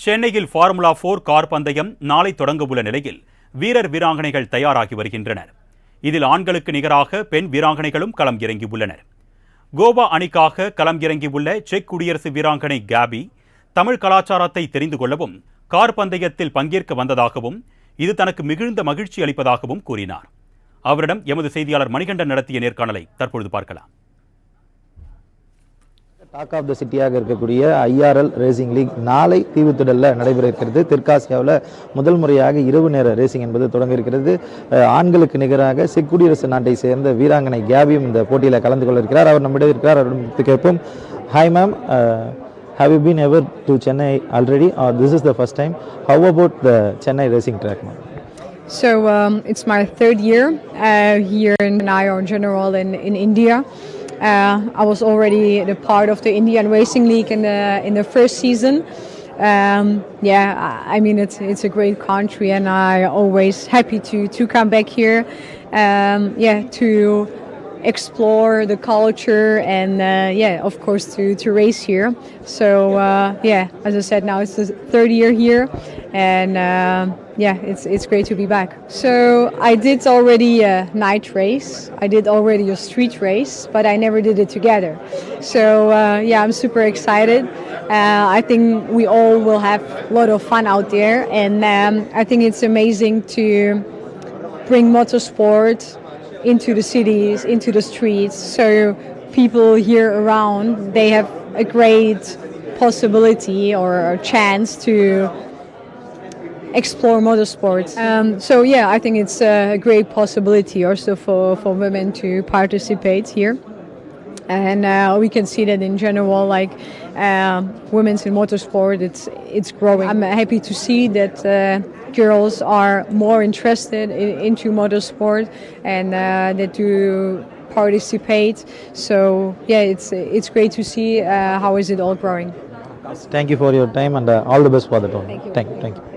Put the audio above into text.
சென்னையில் formula 4 car பந்தயம் நாளை தொடங்கவுள்ள நிலையில் வீரர் வீராங்கனைகள் தயாராகி வருகின்றனர். இதில் ஆண்களுக்கு நிகராக பெண் வீராங்கனைகளும் களம் இறங்கியுள்ளனர். கோவா அணிக்காக களம் இறங்கியுள்ள செக் குடியரசு வீராங்கனை கேபி தமிழ் கலாச்சாரத்தை தெரிந்து கொள்ளவும் கார் பந்தயத்தில் பங்கேற்க வந்ததாகவும் இது தனக்கு மிகுந்த மகிழ்ச்சி அளிப்பதாகவும் கூறினார். அவரிடம் எமது செய்தியாளர் மணிகண்டன் நடத்திய நேர்காணலை தற்பொழுது பார்க்கலாம். டாக் ஆஃப் த சிட்டியாக இருக்கக்கூடிய ஐஆர்எல் ரேசிங் லீக் நாளை தீவுத்திடலில் நடைபெற இருக்கிறது. தெற்காசியாவில் முதல் முறையாக இரவு நேர ரேசிங் என்பது தொடங்க இருக்கிறது. ஆண்களுக்கு நிகராக செக் குடியரசு நாட்டை சேர்ந்த வீராங்கனை கேபியும் இந்த போட்டியில் கலந்து கொள்ள இருக்கிறார். அவர் நம்மிடம் இருக்கிறார். அவரிடம் கேட்போம். Hi ma'am, have you been ever to Chennai already or this is the first time? How about the Chennai racing track, ma'am? So it's my third year here in IR General in India. I was already the part of the Indian Racing League in the first season. I mean it's a great country and I always happy to come back here. To explore the culture and of course to race here. So as I said, now it's the third year here and it's great to be back. So I did already a night race, I did already a street race, but I never did it together. So I'm super excited. I think we all will have a lot of fun out there and I think it's amazing to bring motorsport into the cities, into the streets, so people here around, they have a great possibility or a chance to explore motorsports. I think it's a great possibility also for women to participate here. And we can see that in general, like women's in motorsport, it's growing. I'm happy to see that girls are more interested into motorsport and that do participate. So it's great to see how is it all growing. Thank you for your time and all the best for the tournament. Thank you. Thank you.